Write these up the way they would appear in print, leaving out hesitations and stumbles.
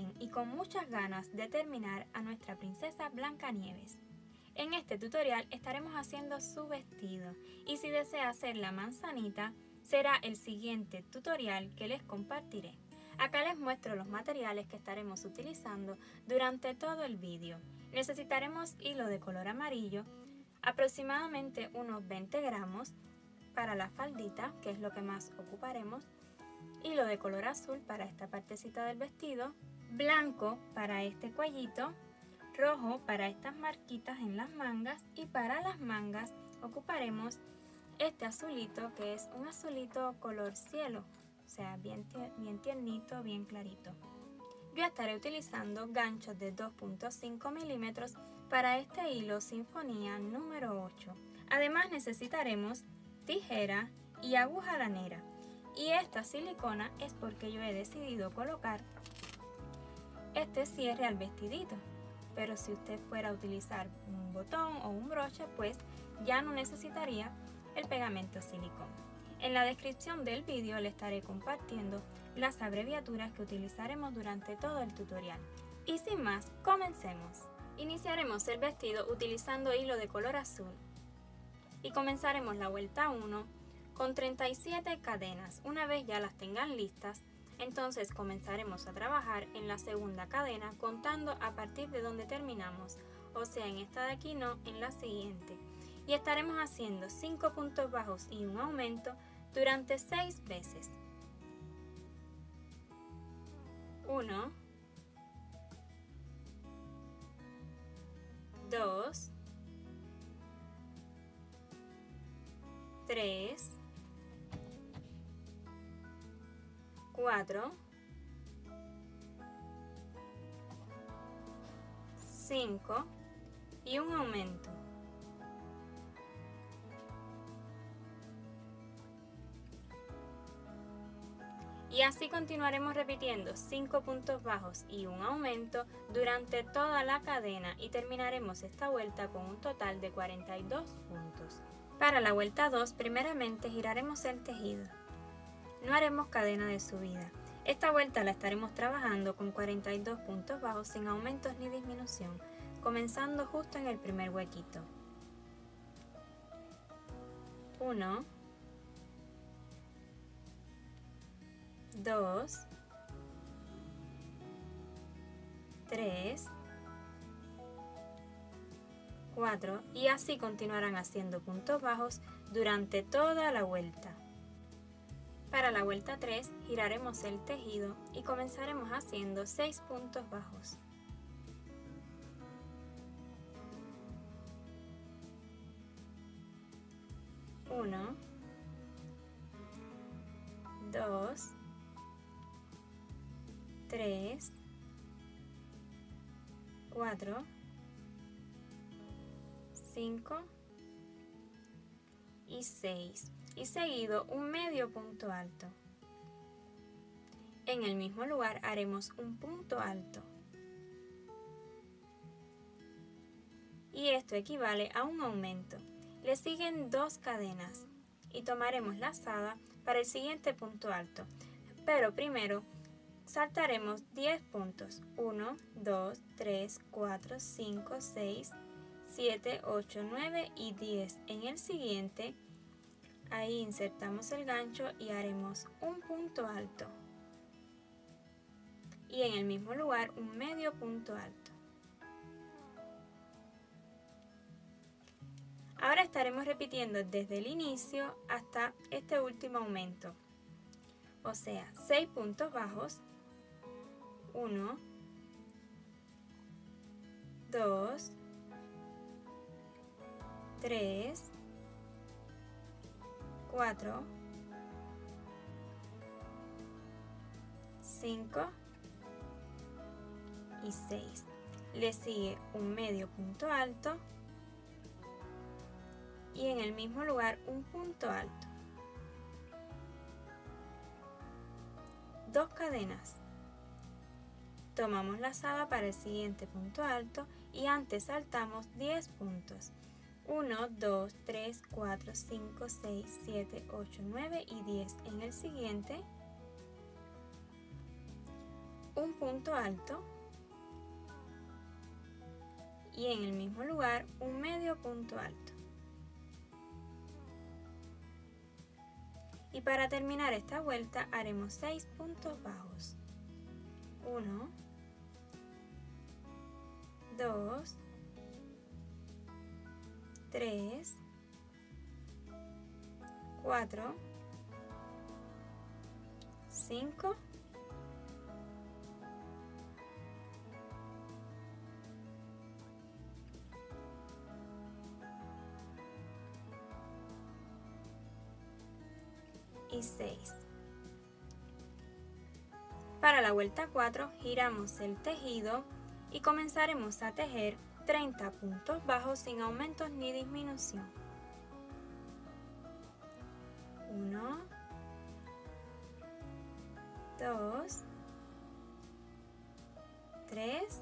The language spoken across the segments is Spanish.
bien y con muchas ganas de terminar a nuestra princesa Blancanieves. En este tutorial estaremos haciendo su vestido y si desea hacer la manzanita, será el siguiente tutorial que les compartiré. Acá les muestro los materiales que estaremos utilizando durante todo el vídeo. Necesitaremos hilo de color amarillo, aproximadamente unos 20 gramos para la faldita, que es lo que más ocuparemos, hilo de color azul para esta partecita del vestido, blanco para este cuellito, rojo para estas marquitas en las mangas y para las mangas ocuparemos este azulito que es un azulito color cielo, o sea bien tiernito, bien clarito. Yo estaré utilizando ganchos de 2.5 milímetros para este hilo sinfonía número 8. Además necesitaremos tijera y aguja lanera. Y esta silicona es porque yo he decidido colocar este cierre al vestidito. Pero si usted fuera a utilizar un botón o un broche, pues ya no necesitaría el pegamento silicón. En la descripción del vídeo le estaré compartiendo las abreviaturas que utilizaremos durante todo el tutorial. Y sin más, comencemos. Iniciaremos el vestido utilizando hilo de color azul. Y comenzaremos la vuelta 1 con 37 cadenas. Una vez ya las tengan listas, entonces comenzaremos a trabajar en la segunda cadena contando a partir de donde terminamos, o sea en esta de aquí no, en la siguiente. Y estaremos haciendo 5 puntos bajos y un aumento durante 6 veces. 1, 2, 3, 4, 5 y un aumento. Y así continuaremos repitiendo 5 puntos bajos y un aumento durante toda la cadena y terminaremos esta vuelta con un total de 42 puntos. Para la vuelta 2, primeramente giraremos el tejido. No haremos cadena de subida. Esta vuelta la estaremos trabajando con 42 puntos bajos sin aumentos ni disminución, comenzando justo en el primer huequito. 1, 2, 3, 4 y así continuarán haciendo puntos bajos durante toda la vuelta. Para la vuelta 3 giraremos el tejido y comenzaremos haciendo 6 puntos bajos. 1, 2, 3, 4, 5 y 6 y seguido un medio punto alto. En el mismo lugar haremos un punto alto y esto equivale a un aumento. Le siguen 2 cadenas y tomaremos lazada para el siguiente punto alto, pero primero saltaremos 10 puntos, 1, 2, 3, 4, 5, 6, 7, 8, 9 y 10. En el siguiente, ahí insertamos el gancho y haremos un punto alto. Y en el mismo lugar un medio punto alto. Ahora estaremos repitiendo desde el inicio hasta este último aumento. O sea, 6 puntos bajos. 1, 2, 3, 4, 5 y 6. Le sigue un medio punto alto y en el mismo lugar un punto alto. 2 cadenas. Tomamos lazada para el siguiente punto alto y antes saltamos 10 puntos. 1, 2, 3, 4, 5, 6, 7, 8, 9 y 10. En el siguiente, un punto alto y en el mismo lugar un medio punto alto. Y para terminar esta vuelta haremos 6 puntos bajos. 1, 2, 3, 4, 5 y 6. Para la vuelta 4 giramos el tejido y comenzaremos a tejer 30 puntos bajos sin aumentos ni disminución. 1, 2, 3,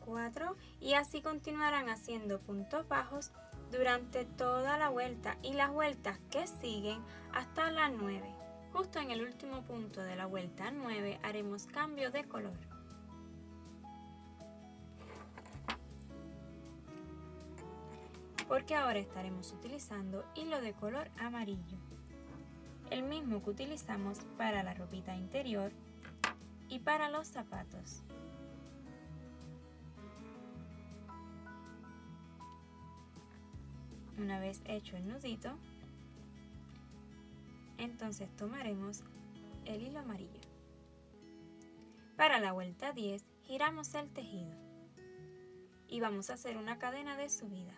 4 y así continuarán haciendo puntos bajos durante toda la vuelta y las vueltas que siguen hasta la 9. Justo en el último punto de la vuelta 9 haremos cambio de color. Porque ahora estaremos utilizando hilo de color amarillo, el mismo que utilizamos para la ropita interior y para los zapatos. Una vez hecho el nudito, entonces tomaremos el hilo amarillo. Para la vuelta 10 giramos el tejido y vamos a hacer una cadena de subida.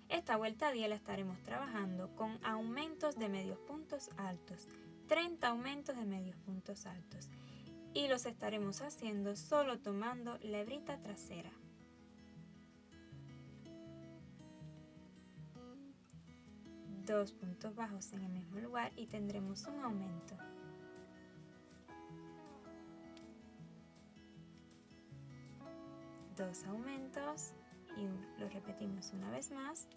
Esta vuelta 10 la estaremos trabajando con aumentos de medios puntos altos, 30 aumentos de medios puntos altos, y los estaremos haciendo solo tomando la hebrita trasera. Dos puntos bajos en el mismo lugar y tendremos un aumento. Dos aumentos y lo repetimos una vez más.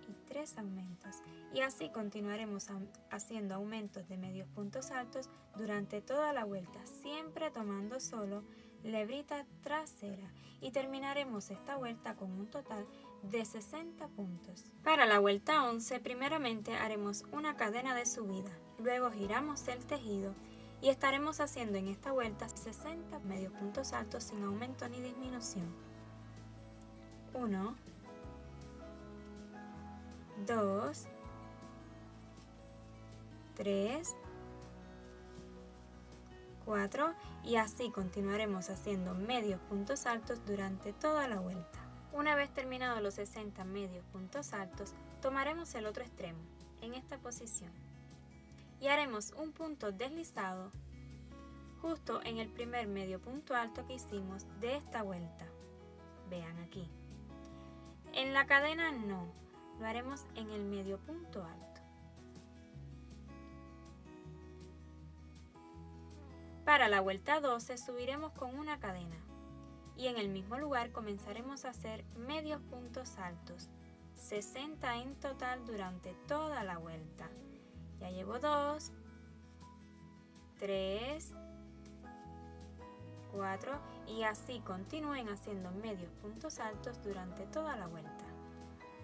Y 3 aumentos. Y así continuaremos haciendo aumentos de medios puntos altos durante toda la vuelta, siempre tomando solo la hebrita trasera. Y terminaremos esta vuelta con un total de 60 puntos. Para la vuelta 11, primeramente haremos una cadena de subida, luego giramos el tejido y estaremos haciendo en esta vuelta 60 medios puntos altos sin aumento ni disminución. 1, 2, 3, 4 y así continuaremos haciendo medios puntos altos durante toda la vuelta. Una vez terminados los 60 medios puntos altos, tomaremos el otro extremo en esta posición y haremos un punto deslizado justo en el primer medio punto alto que hicimos de esta vuelta. Vean aquí. En la cadena no, lo haremos en el medio punto alto. Para la vuelta 12 subiremos con una cadena y en el mismo lugar comenzaremos a hacer medios puntos altos, 60 en total durante toda la vuelta. Ya llevo 2, 3, 4 y así continúen haciendo medios puntos altos durante toda la vuelta.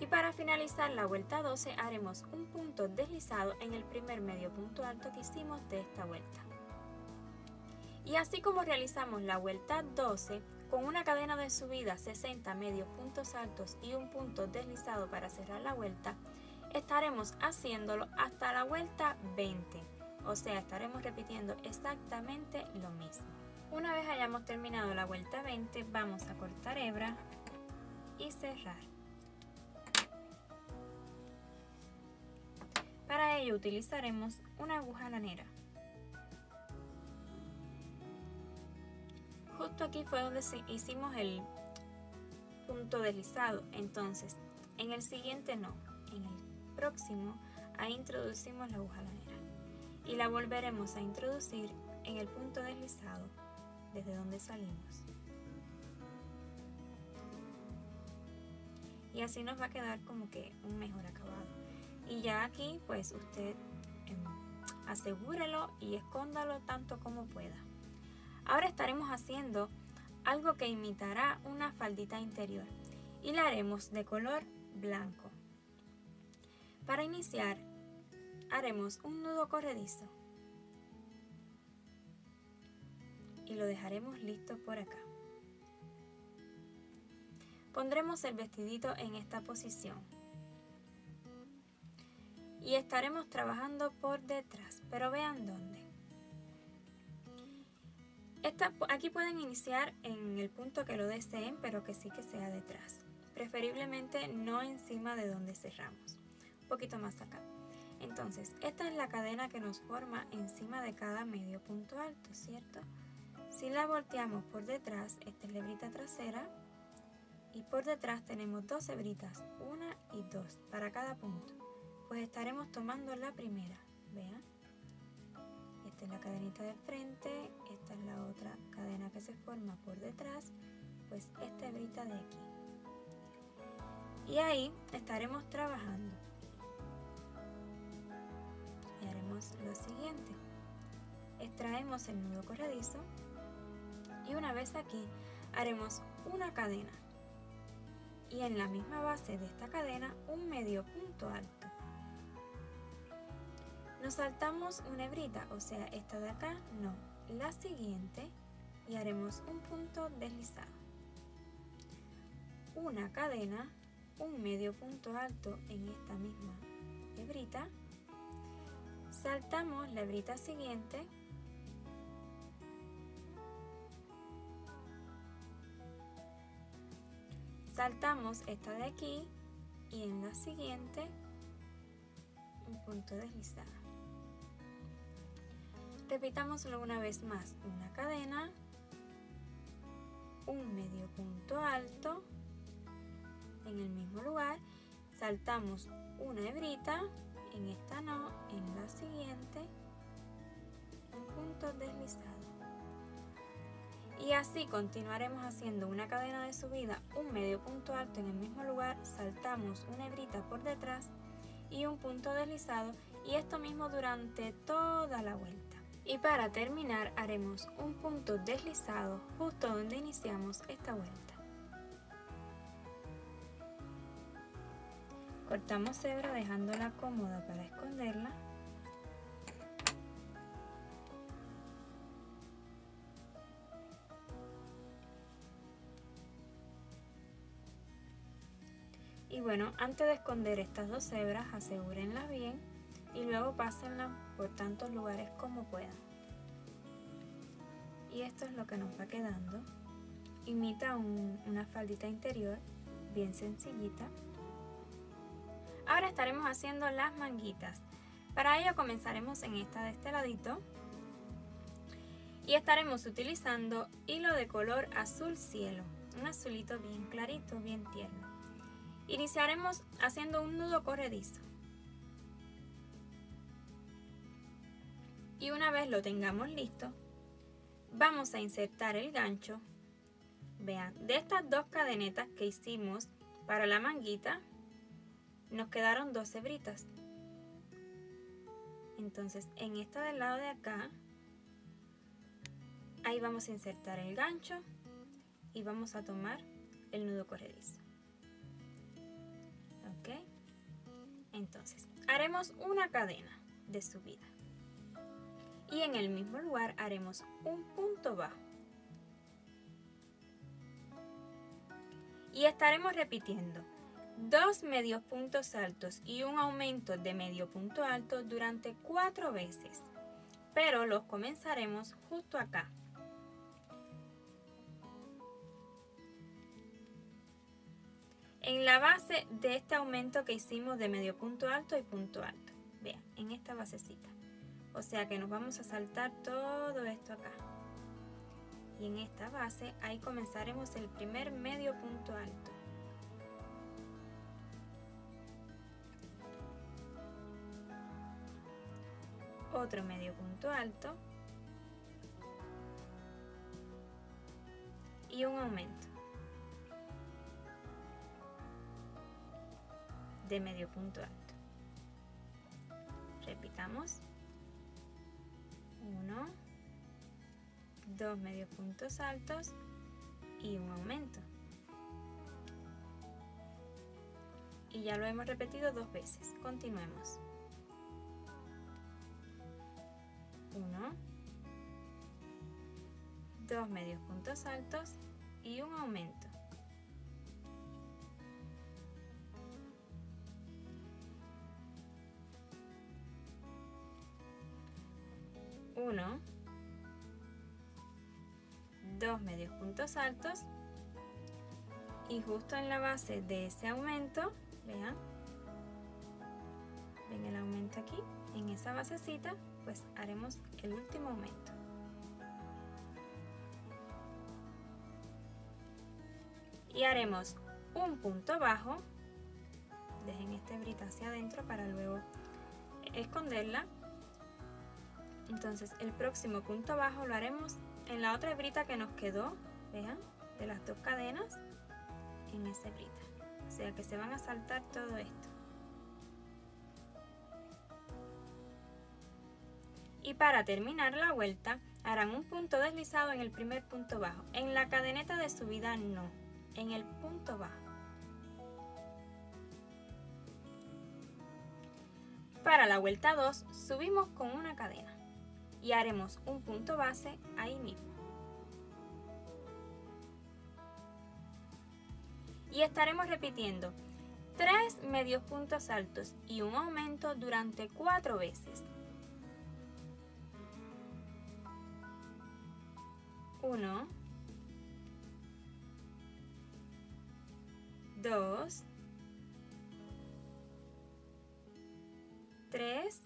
Y para finalizar la vuelta 12 haremos un punto deslizado en el primer medio punto alto que hicimos de esta vuelta. Y así como realizamos la vuelta 12 con una cadena de subida 60 medios puntos altos y un punto deslizado para cerrar la vuelta, estaremos haciéndolo hasta la vuelta 20, o sea, estaremos repitiendo exactamente lo mismo. Una vez hayamos terminado la vuelta 20, vamos a cortar hebra y cerrar. Para ello utilizaremos una aguja lanera. Justo aquí fue donde hicimos el punto deslizado, entonces en el siguiente no, en el próximo ahí introducimos la aguja lanera y la volveremos a introducir en el punto deslizado desde donde salimos. Y así nos va a quedar como que un mejor acabado. Y ya aquí pues usted Asegúrelo y escóndalo tanto como pueda. Ahora estaremos haciendo algo que imitará una faldita interior y la haremos de color blanco. Para iniciar, haremos un nudo corredizo y lo dejaremos listo por acá. Pondremos el vestidito en esta posición y estaremos trabajando por detrás, pero vean dónde. Aquí pueden iniciar en el punto que lo deseen, pero que sí que sea detrás, preferiblemente no encima de donde cerramos, un poquito más acá. Entonces, esta es la cadena que nos forma encima de cada medio punto alto, ¿cierto? Si la volteamos por detrás, esta es la hebrita trasera y por detrás tenemos dos hebritas, una y dos para cada punto. Pues estaremos tomando la primera, vean. Esta es la cadenita del frente, esta es la otra cadena que se forma por detrás, pues esta hebrita de aquí. Y ahí estaremos trabajando. Y haremos lo siguiente. Extraemos el nudo corredizo y una vez aquí haremos una cadena. Y en la misma base de esta cadena un medio punto alto. Nos saltamos una hebrita, o sea, esta de acá no, la siguiente, y haremos un punto deslizado. Una cadena, un medio punto alto en esta misma hebrita, saltamos la hebrita siguiente, saltamos esta de aquí y en la siguiente un punto deslizado. Repitámoslo una vez más, una cadena, un medio punto alto en el mismo lugar, saltamos una hebrita, en esta no, en la siguiente un punto deslizado. Y así continuaremos haciendo una cadena de subida, un medio punto alto en el mismo lugar, saltamos una hebrita por detrás y un punto deslizado, y esto mismo durante toda la vuelta. Y para terminar haremos un punto deslizado justo donde iniciamos esta vuelta. Cortamos hebra dejándola cómoda para esconderla. Y bueno, antes de esconder estas dos hebras, asegúrenlas bien y luego pásenlas por tantos lugares como puedan. Y esto es lo que nos va quedando. Imita una faldita interior bien sencillita. Ahora estaremos haciendo las manguitas. Para ello comenzaremos en esta de este ladito y estaremos utilizando hilo de color azul cielo, un azulito bien clarito, bien tierno. Iniciaremos haciendo un nudo corredizo. Y una vez lo tengamos listo, vamos a insertar el gancho. Vean, de estas dos cadenetas que hicimos para la manguita, nos quedaron dos hebritas. Entonces, en esta del lado de acá, ahí vamos a insertar el gancho y vamos a tomar el nudo corredizo. ¿Ok? Entonces, haremos una cadena de subida. Y en el mismo lugar haremos un punto bajo. Y estaremos repitiendo dos medios puntos altos y un aumento de medio punto alto durante 4 veces. Pero los comenzaremos justo acá. En la base de este aumento que hicimos de medio punto alto y punto alto. Vean, en esta basecita. O sea que nos vamos a saltar todo esto acá. Y en esta base, ahí comenzaremos el primer medio punto alto. Otro medio punto alto. Y un aumento de medio punto alto. Repitamos. 1, 2 medios puntos altos y un aumento. Y ya lo hemos repetido 2 veces. Continuemos. 1, 2 medios puntos altos y un aumento. Uno, 2 medios puntos altos y justo en la base de ese aumento, vean, ven el aumento aquí, en esa basecita, pues haremos el último aumento. Y haremos un punto bajo, dejen esta hebrita hacia adentro para luego esconderla. Entonces el próximo punto bajo lo haremos en la otra hebrita que nos quedó, vean, de las 2 cadenas, en esa hebrita. O sea que se van a saltar todo esto. Y para terminar la vuelta, harán un punto deslizado en el primer punto bajo. En la cadeneta de subida no, en el punto bajo. Para la vuelta 2, subimos con una cadena y haremos un punto base ahí mismo. Y estaremos repitiendo 3 medios puntos altos y un aumento durante 4 veces. 1, 2, 3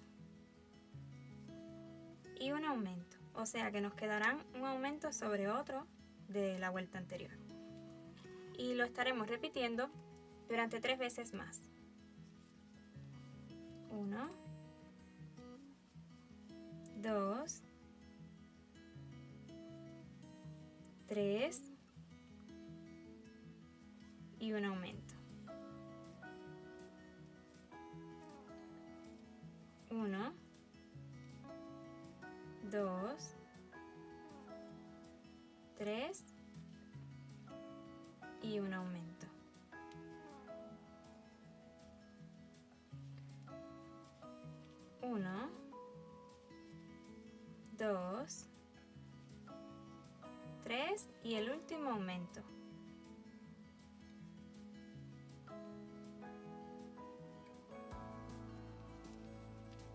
y un aumento, o sea que nos quedarán un aumento sobre otro de la vuelta anterior. Y lo estaremos repitiendo durante 3 veces más. 1, 2, 3 y un aumento. 1, 2, 3 y un aumento. 1, 2, 3 y el último aumento.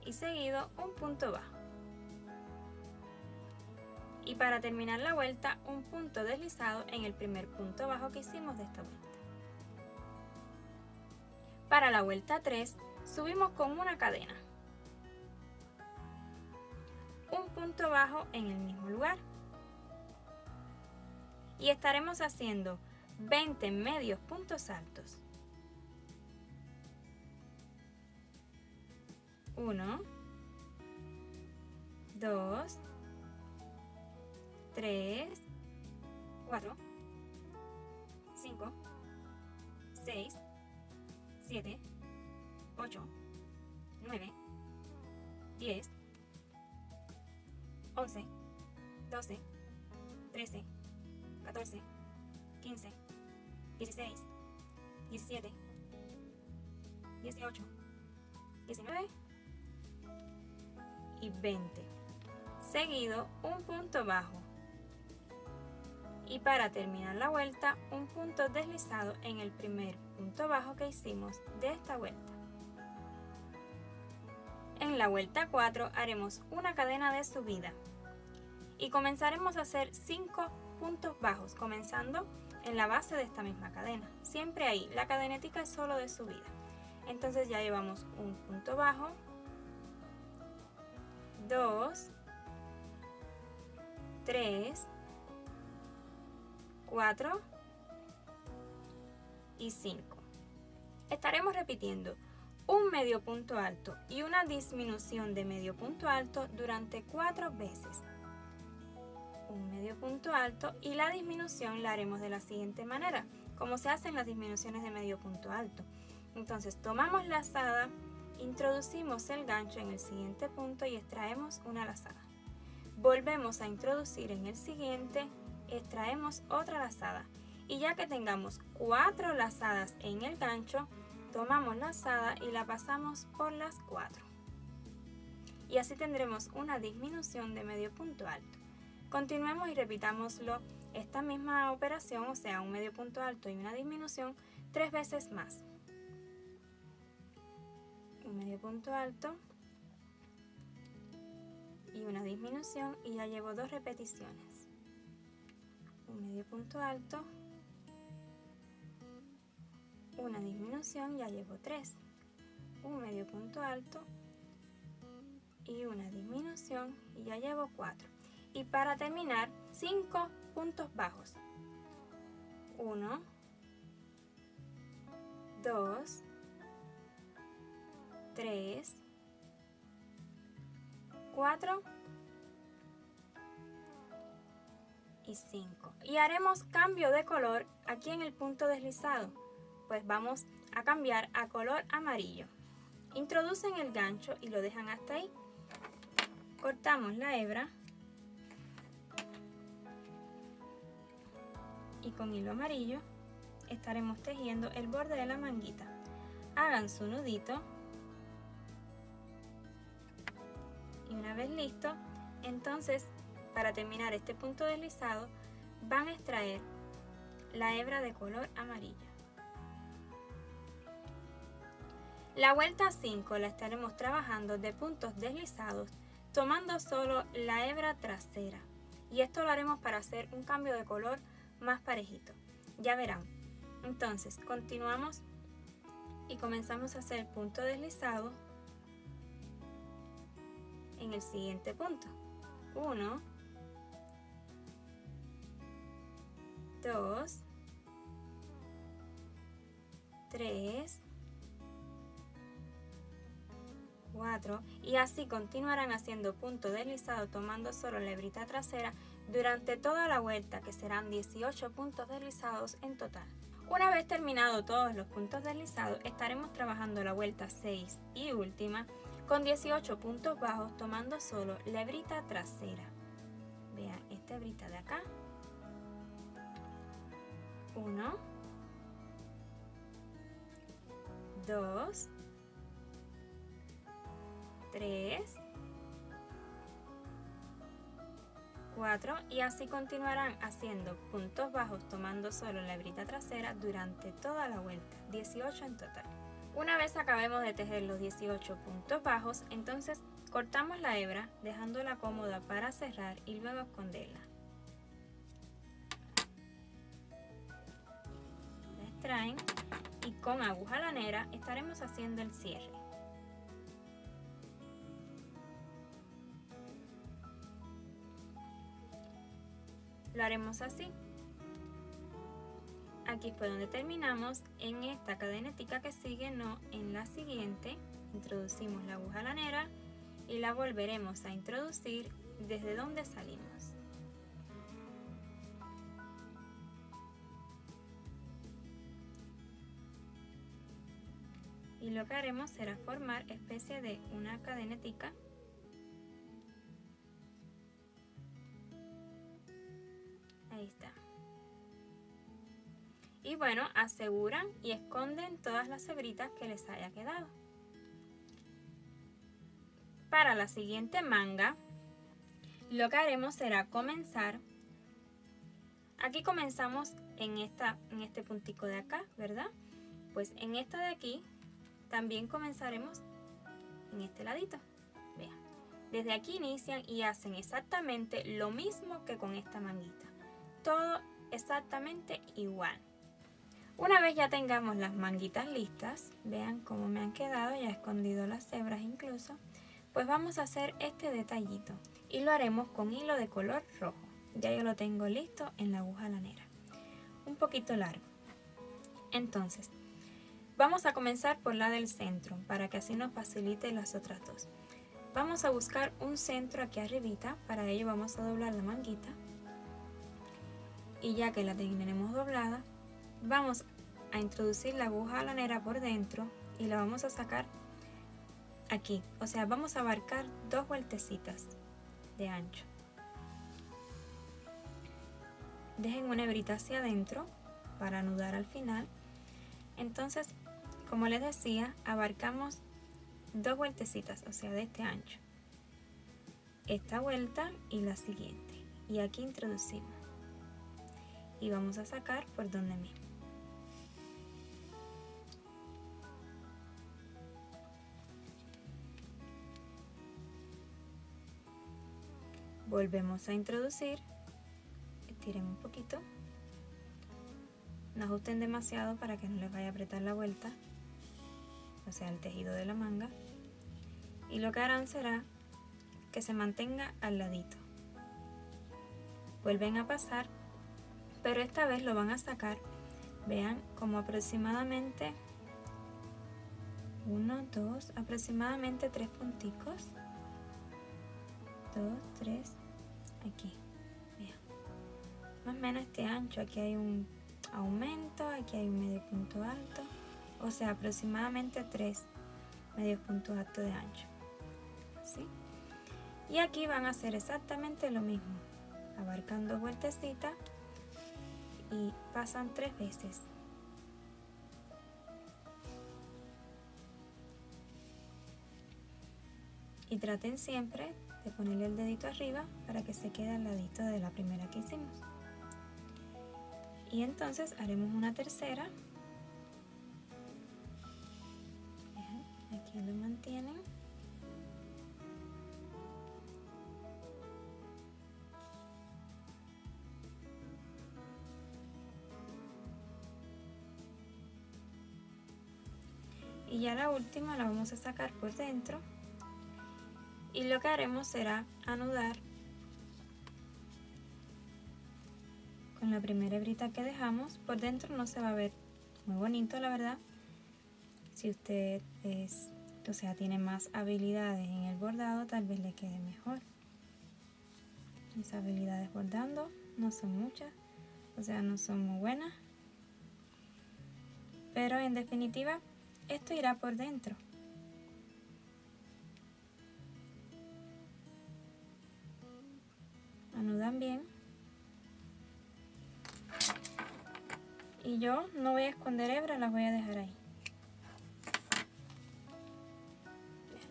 Y seguido un punto bajo. Y para terminar la vuelta, un punto deslizado en el primer punto bajo que hicimos de esta vuelta. Para la vuelta 3, subimos con una cadena. Un punto bajo en el mismo lugar. Y estaremos haciendo 20 medios puntos altos. 1, 2, 3, 4, 5, 6, 7, 8, 9, 10, 11, 12, 13, 14, 15, 16, 17, 18, 19 y 20. Seguido un punto bajo. Y para terminar la vuelta, un punto deslizado en el primer punto bajo que hicimos de esta vuelta. En la vuelta 4 haremos una cadena de subida y comenzaremos a hacer 5 puntos bajos, comenzando en la base de esta misma cadena. Siempre ahí, la cadenetica es solo de subida. Entonces ya llevamos un punto bajo, 2, 3, 4 y 5. Estaremos repitiendo un medio punto alto y una disminución de medio punto alto durante 4 veces. Un medio punto alto y la disminución la haremos de la siguiente manera, como se hacen las disminuciones de medio punto alto. Entonces tomamos lazada, introducimos el gancho en el siguiente punto y extraemos una lazada. volvemos a introducir en el siguiente, extraemos otra lazada y ya que tengamos 4 lazadas en el gancho, tomamos la lazada y la pasamos por las 4 y así tendremos una disminución de medio punto alto. Continuemos y repitámoslo esta misma operación, o sea, un medio punto alto y una disminución 3 veces más. Un medio punto alto y una disminución y ya llevo 2 repeticiones. Un medio punto alto, una disminución, ya llevo 3. Un medio punto alto y una disminución y ya llevo 4. Y para terminar, 5 puntos bajos. 1, 2, 3, 4 y 5. Y haremos cambio de color aquí en el punto deslizado. Pues vamos a cambiar a color amarillo. Introducen el gancho y lo dejan hasta ahí. Cortamos la hebra y con hilo amarillo estaremos tejiendo el borde de la manguita. Hagan su nudito y una vez listo, entonces para terminar este punto deslizado van a extraer la hebra de color amarillo. La vuelta 5 la estaremos trabajando de puntos deslizados tomando solo la hebra trasera y esto lo haremos para hacer un cambio de color más parejito, ya verán. Entonces continuamos y comenzamos a hacer punto deslizado en el siguiente punto. 1, 2, 3, 4 y así continuarán haciendo punto deslizado tomando solo la hebrita trasera durante toda la vuelta, que serán 18 puntos deslizados en total. Una vez terminado todos los puntos deslizados, estaremos trabajando la vuelta 6 y última con 18 puntos bajos tomando solo la hebrita trasera. Vean esta hebrita de acá. 1, 2, 3, 4 y así continuarán haciendo puntos bajos tomando solo la hebrita trasera durante toda la vuelta, 18 en total. Una vez acabemos de tejer los 18 puntos bajos, entonces cortamos la hebra dejándola cómoda para cerrar y luego esconderla. La extraen y con aguja lanera estaremos haciendo el cierre. Lo haremos así. Aquí fue donde terminamos. En esta cadenetica que sigue, no en la siguiente, introducimos la aguja lanera y la volveremos a introducir desde donde salimos. Y lo que haremos será formar especie de una cadenetica. Ahí está. Y bueno, aseguran y esconden todas las hebritas que les haya quedado. Para la siguiente manga, lo que haremos será comenzar. Aquí comenzamos en este puntico de acá, ¿verdad? Pues en esta de aquí también comenzaremos en este ladito. Vean, desde aquí inician y hacen exactamente lo mismo que con esta manguita. Todo exactamente igual. Una vez ya tengamos las manguitas listas, vean cómo me han quedado, ya he escondido las hebras incluso, pues vamos a hacer este detallito y lo haremos con hilo de color rojo. Ya yo lo tengo listo en la aguja lanera, un poquito largo. Entonces, vamos a comenzar por la del centro para que así nos facilite las otras dos. Vamos a buscar un centro aquí arribita, para ello vamos a doblar la manguita. Y ya que la tenemos doblada, vamos a introducir la aguja lanera por dentro y la vamos a sacar aquí. O sea, vamos a abarcar 2 vueltecitas de ancho. dejen una hebrita hacia adentro para anudar al final. Entonces, como les decía, abarcamos 2 vueltecitas, o sea, de este ancho. Esta vuelta y la siguiente. Y aquí introducimos. Y vamos a sacar por donde mismo. Volvemos a introducir. Estiren un poquito. No ajusten demasiado para que no les vaya a apretar la vuelta, o sea, el tejido de la manga. Y lo que harán será que se mantenga al ladito. Vuelven a pasar, pero esta vez lo van a sacar, vean, como aproximadamente 1, 2, aproximadamente 3 punticos. 2, 3, aquí, vean. Más o menos este ancho, aquí hay un aumento, aquí hay un medio punto alto, o sea, aproximadamente 3 medios puntos altos de ancho. ¿Sí? Y aquí van a hacer exactamente lo mismo. Abarcan 2 vueltecitas y pasan 3 veces. Y traten siempre de ponerle el dedito arriba para que se quede al ladito de la primera que hicimos. Y entonces haremos una tercera. Aquí lo mantienen. Y ya la última la vamos a sacar por dentro. Y lo que haremos será anudar con la primera hebrita que dejamos. Por dentro no se va a ver muy bonito, la verdad. Si usted tiene más habilidades en el bordado, tal vez le quede mejor. Mis habilidades bordando no son muchas, o sea, no son muy buenas. Pero en definitiva, esto irá por dentro. Anudan bien. Y yo no voy a esconder hebras, las voy a dejar ahí.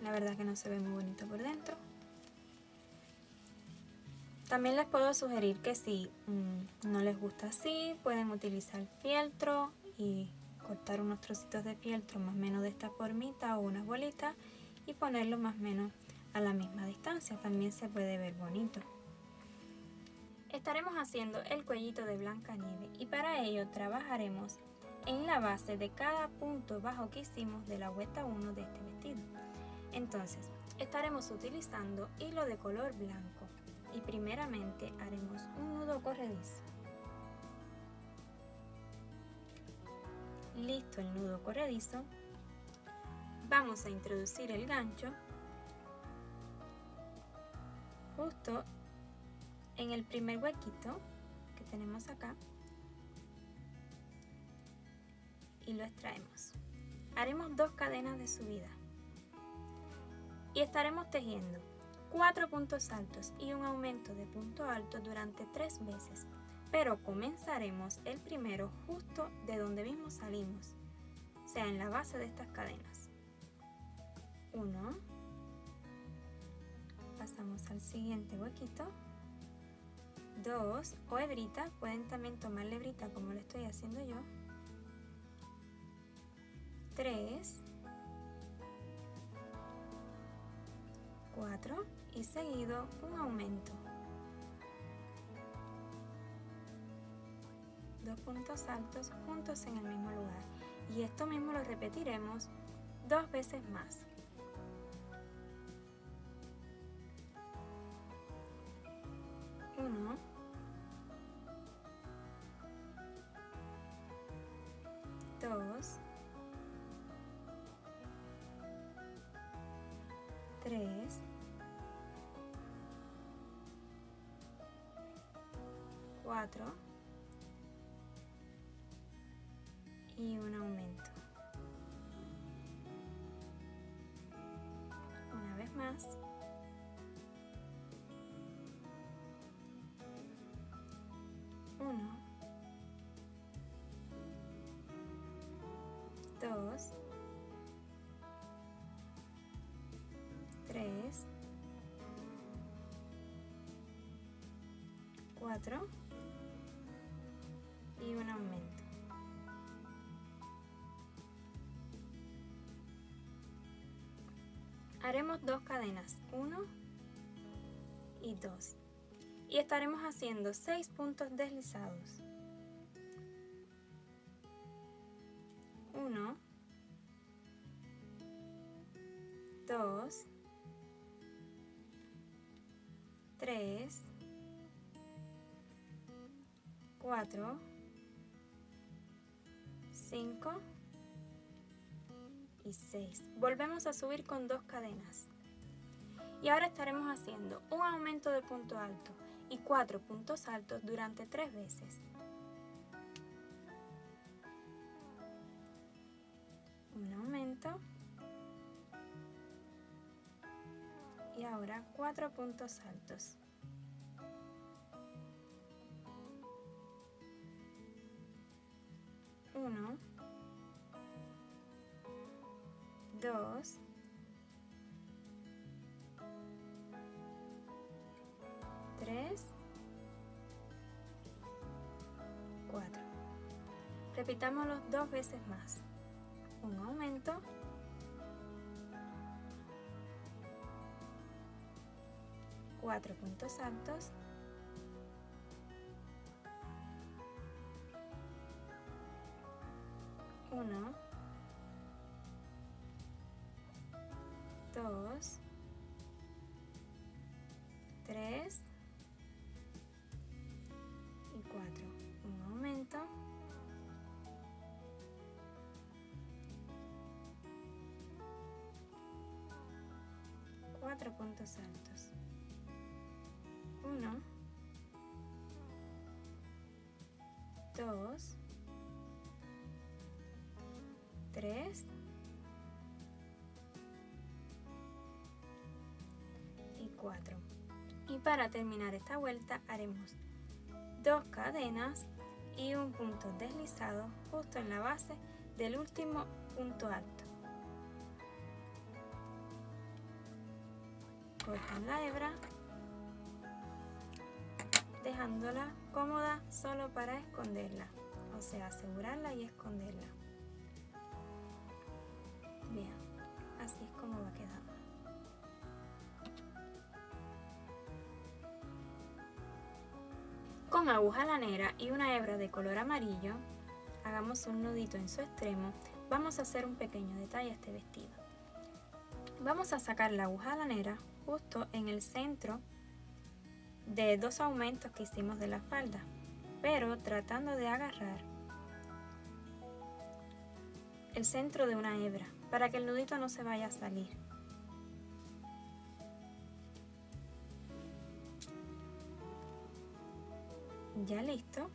La verdad que no se ve muy bonito por dentro. También les puedo sugerir que si no les gusta así, pueden utilizar fieltro y cortar unos trocitos de fieltro más o menos de esta formita o unas bolitas y ponerlo más o menos a la misma distancia. También se puede ver bonito. Estaremos haciendo el cuellito de Blancanieves y para ello trabajaremos en la base de cada punto bajo que hicimos de la vuelta 1 de este vestido. Entonces, estaremos utilizando hilo de color blanco y primeramente haremos un nudo corredizo. Listo el nudo corredizo, vamos a introducir el gancho justo en el primer huequito que tenemos acá y lo extraemos. Haremos 2 cadenas de subida y estaremos tejiendo 4 puntos altos y un aumento de punto alto durante 3 veces, pero comenzaremos el primero justo de donde mismo salimos, o sea, en la base de estas cadenas. 1, pasamos al siguiente huequito, 2 o hebrita, pueden también tomar la hebrita como lo estoy haciendo yo, 3, 4 y seguido un aumento, 2 puntos altos juntos en el mismo lugar y esto mismo lo repetiremos 2 veces más. 1, 2, 3, 4 y un aumento. Una vez más. 1, 1, 2, 3, 4 y un aumento. Haremos 2 cadenas, 1 y 2, y estaremos haciendo 6 puntos deslizados. 1, 2, 3, 4, 5 y 6. Volvemos a subir con 2 cadenas. Y ahora estaremos haciendo un aumento de punto alto y 4 puntos altos durante 3 veces. Un aumento. Y ahora 4 puntos altos. Uno, 2, 3, 4. Repitámoslo 2 veces más. Un aumento. Cuatro puntos altos. Uno, 2, 3 y 4. Un aumento. Cuatro puntos altos. 1, 2, 3 y 4. Y para terminar esta vuelta haremos 2 cadenas y un punto deslizado justo en la base del último punto alto. Cortan la hebra, dejándola cómoda solo para esconderla, o sea, asegurarla y esconderla. Bien, así es como va quedando. Con aguja lanera y una hebra de color amarillo, hagamos un nudito en su extremo. Vamos a hacer un pequeño detalle a este vestido. Vamos a sacar la aguja lanera justo en el centro de 2 aumentos que hicimos de la falda, pero tratando de agarrar el centro de una hebra para que el nudito no se vaya a salir. Ya listo.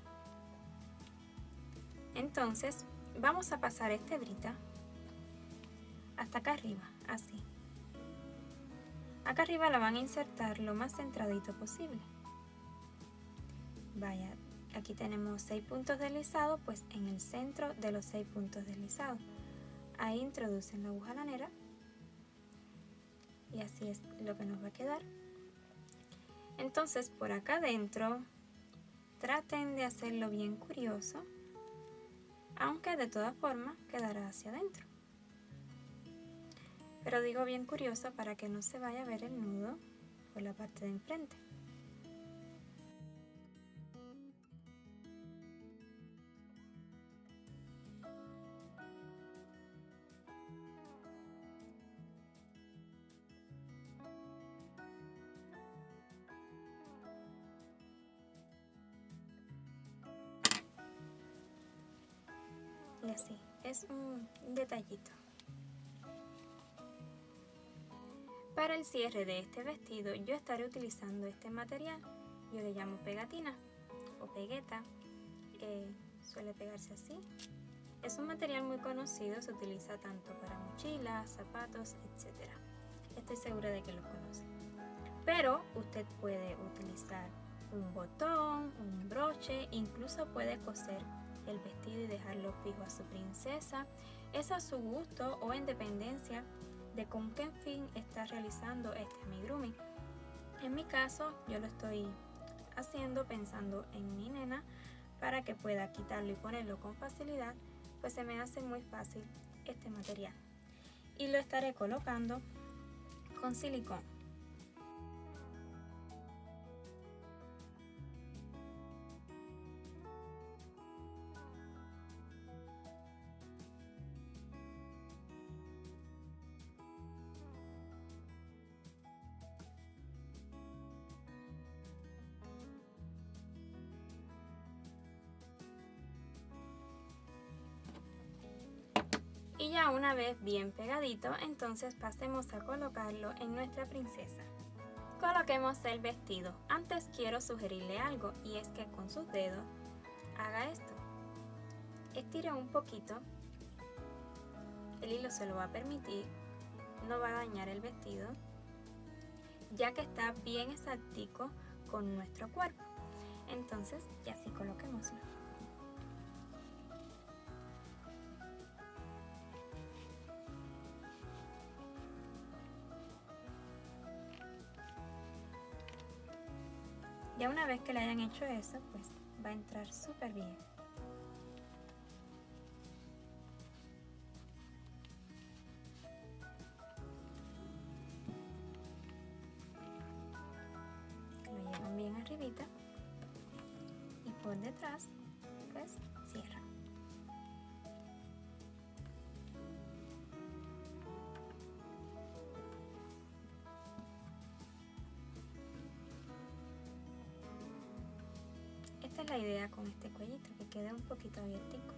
Entonces vamos a pasar esta hebrita hasta acá arriba, así. Acá arriba la van a insertar lo más centradito posible. Vaya, aquí tenemos 6 puntos deslizados, pues en el centro de los 6 puntos deslizados. Ahí introducen la aguja lanera y así es lo que nos va a quedar. Entonces por acá adentro traten de hacerlo bien curioso, aunque de todas formas quedará hacia adentro. Pero digo bien curioso para que no se vaya a ver el nudo por la parte de enfrente. Y así, es un detallito. Para el cierre de este vestido yo estaré utilizando este material, yo le llamo pegatina o pegueta, suele pegarse así. Es un material muy conocido, se utiliza tanto para mochilas, zapatos, etc. Estoy segura de que lo conocen. Pero usted puede utilizar un botón, un broche, incluso puede coser el vestido y dejarlo fijo a su princesa. Es a su gusto o en dependencia de con qué fin está realizando este amigurumi. En mi caso, yo lo estoy haciendo pensando en mi nena para que pueda quitarlo y ponerlo con facilidad, pues se me hace muy fácil este material. Y lo estaré colocando con silicón. Y ya una vez bien pegadito, entonces pasemos a colocarlo en nuestra princesa. Coloquemos el vestido. Antes quiero sugerirle algo, y es que con sus dedos haga esto. Estire un poquito, el hilo se lo va a permitir, no va a dañar el vestido, ya que está bien exactico con nuestro cuerpo. Entonces, ya así coloquémoslo. Ya una vez que le hayan hecho eso, pues va a entrar súper bien. Lo llevan bien arribita y por detrás, pues cierra. Esta es la idea con este cuellito, que quede un poquito abiertico.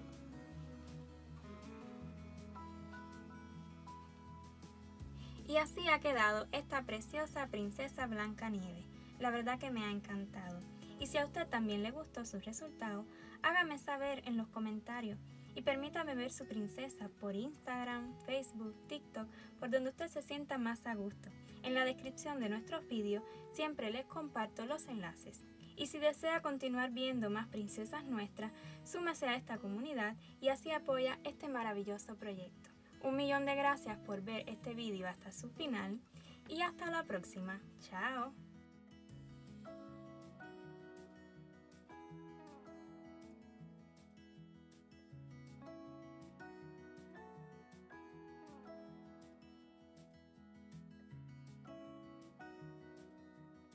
Y así ha quedado esta preciosa princesa Blancanieves. La verdad que me ha encantado. Y si a usted también le gustó su resultado, hágame saber en los comentarios y permítame ver su princesa por Instagram, Facebook, TikTok, por donde usted se sienta más a gusto. En la descripción de nuestros vídeos siempre les comparto los enlaces. Y si desea continuar viendo más princesas nuestras, súmese a esta comunidad y así apoya este maravilloso proyecto. 1.000.000 de gracias por ver este video hasta su final y hasta la próxima. Chao.